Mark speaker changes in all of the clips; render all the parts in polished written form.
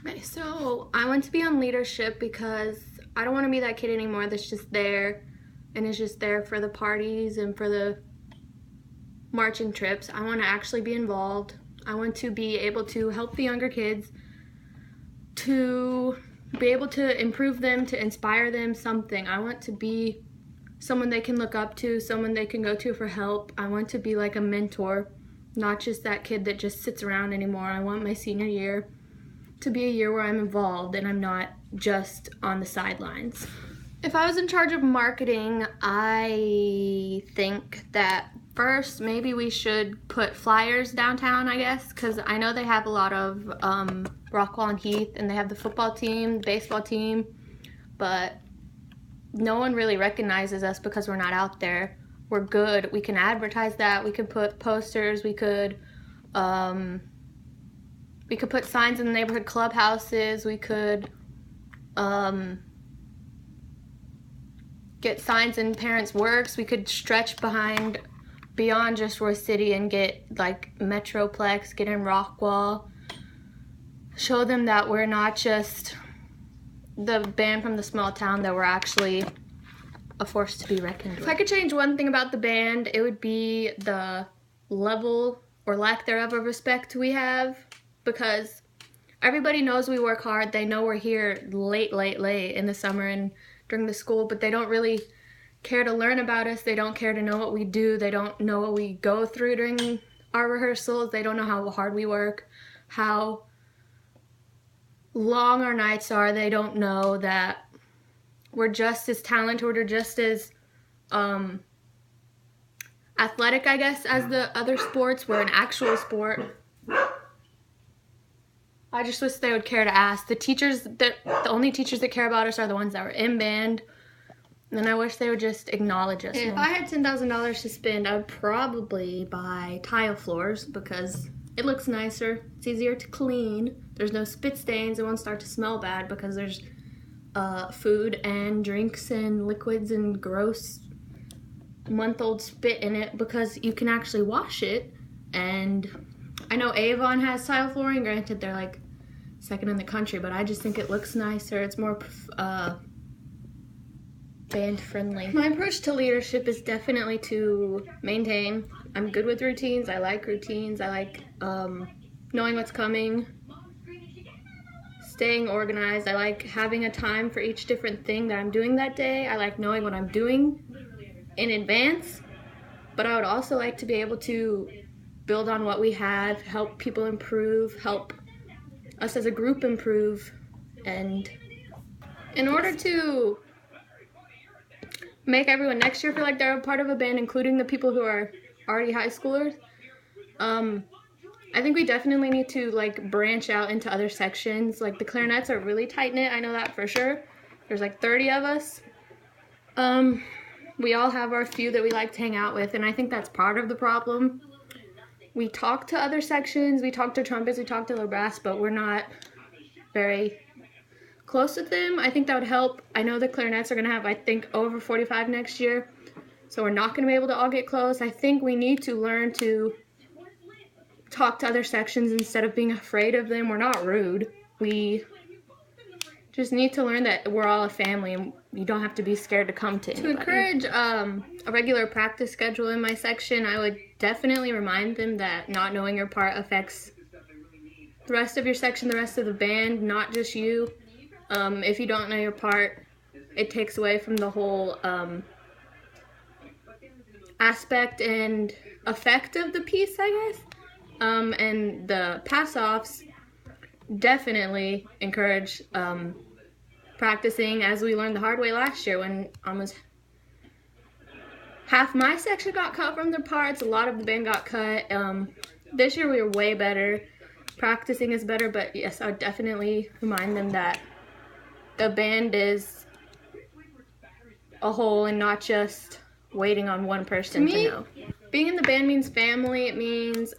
Speaker 1: Okay, so I want to be on leadership because I don't want to be that kid anymore that's just there and is just there for the parties and for the marching trips. I want to actually be involved. I want to be able to help the younger kids, to be able to improve them, to inspire them something. I want to be someone they can look up to, someone they can go to for help. I want to be like a mentor, not just that kid that just sits around anymore. I want my senior year to be a year where I'm involved and I'm not just on the sidelines. If I was in charge of marketing, I think that first maybe we should put flyers downtown, I guess, because I know they have a lot of Rockwall and Heath, and they have the football team, the baseball team, but no one really recognizes us because we're not out there. We're good. We can advertise that. We could put posters. We could put signs in the neighborhood clubhouses. We could get signs in parents' works. We could stretch beyond just Roy City and get like Metroplex, get in Rockwall. Show them that we're not just the band from the small town, that we're actually a force to be reckoned with. If I could change one thing about the band, it would be the level or lack thereof of respect we have, because everybody knows we work hard. They know we're here late in the summer and during the school, but they don't really care to learn about us. They don't care to know what we do. They don't know what we go through during our rehearsals. They don't know how hard we work, how long our nights are. They don't know that we're just as talented or just as athletic, I guess, as the other sports. We're an actual sport. I just wish they would care to ask. The only teachers that care about us are the ones that were in band. And I wish they would just acknowledge us. If I had $10,000 to spend, I would probably buy tile floors because it looks nicer. It's easier to clean. There's no spit stains. It won't start to smell bad because there's food and drinks and liquids and gross month-old spit in it, because you can actually wash it. And I know Avon has tile flooring. Granted, they're like second in the country, but I just think it looks nicer. It's more band friendly. My approach to leadership is definitely to maintain. I'm good with routines. I like routines. I like knowing what's coming, staying organized. I like having a time for each different thing that I'm doing that day. I like knowing what I'm doing in advance, but I would also like to be able to build on what we have, help people improve, help us as a group improve. And in order to make everyone next year feel like they're a part of a band, including the people who are already high schoolers, I think we definitely need to like branch out into other sections. Like the clarinets are really tight-knit, I know that for sure. There's like 30 of us. We all have our few that we like to hang out with, and I think that's part of the problem. We talk to other sections, we talk to trumpets, we talk to the brass, but we're not very close with them. I think that would help. I know the clarinets are going to have, I think, over 45 next year, so we're not going to be able to all get close. I think we need to learn to talk to other sections instead of being afraid of them. We're not rude. We just need to learn that we're all a family and you don't have to be scared to come to anybody. To encourage a regular practice schedule in my section, I would definitely remind them that not knowing your part affects the rest of your section, the rest of the band, not just you. If you don't know your part, it takes away from the whole aspect and effect of the piece, I guess. And the pass-offs definitely encourage practicing, as we learned the hard way last year when almost half my section got cut from their parts. A lot of the band got cut. This year we were way better. Practicing is better, but yes, I would definitely remind them that the band is a whole and not just waiting on one person to know. Being in the band means family. It means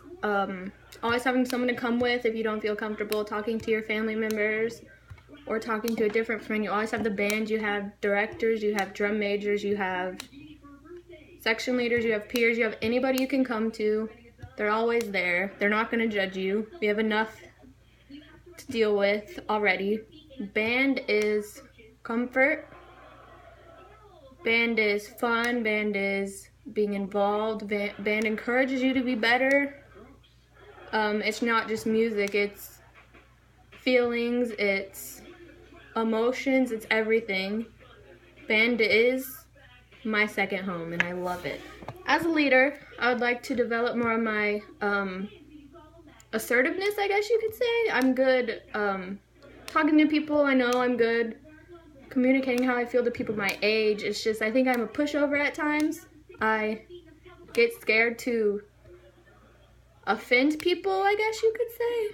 Speaker 1: always having someone to come with if you don't feel comfortable talking to your family members or talking to a different friend. You always have the band. You have directors, you have drum majors, you have section leaders, you have peers, you have anybody you can come to. They're always there. They're not going to judge you. We have enough to deal with already. Band is comfort. Band is fun. Band is being involved. Band encourages you to be better. It's not just music, it's feelings, it's emotions, it's everything. Band is my second home and I love it. As a leader, I would like to develop more of my assertiveness, I guess you could say. I'm good talking to people. I know I'm good communicating how I feel to people my age. It's just I think I'm a pushover at times. I get scared to offend people, I guess you could say.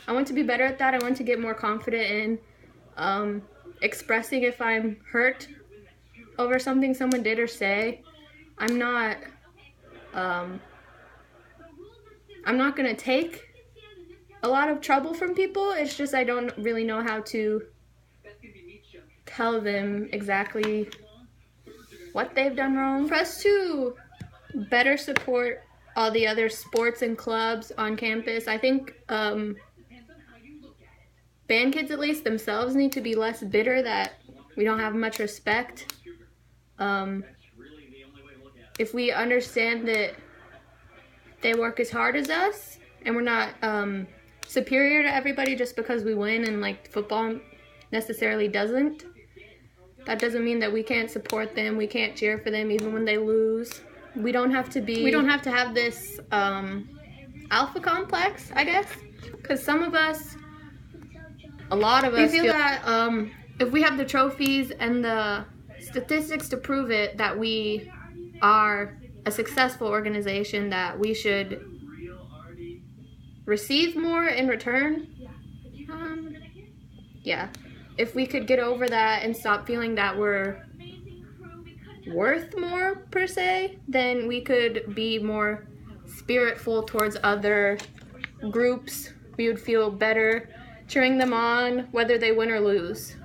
Speaker 1: I want to be better at that. I want to get more confident in expressing if I'm hurt over something someone did or say. I'm not gonna take a lot of trouble from people. It's just I don't really know how to tell them exactly what they've done wrong. For us to better support all the other sports and clubs on campus, I think band kids at least themselves need to be less bitter that we don't have much respect. If we understand that they work as hard as us and we're not superior to everybody just because we win, and like football necessarily doesn't, that doesn't mean that we can't support them, we can't cheer for them even when they lose. We don't have to have this alpha complex, I guess, because a lot of us feel that if we have the trophies and the statistics to prove it, that we are a successful organization, that we should receive more in return. Yeah, if we could get over that and stop feeling that we're worth more per se, then we could be more spiritful towards other groups. We would feel better cheering them on whether they win or lose.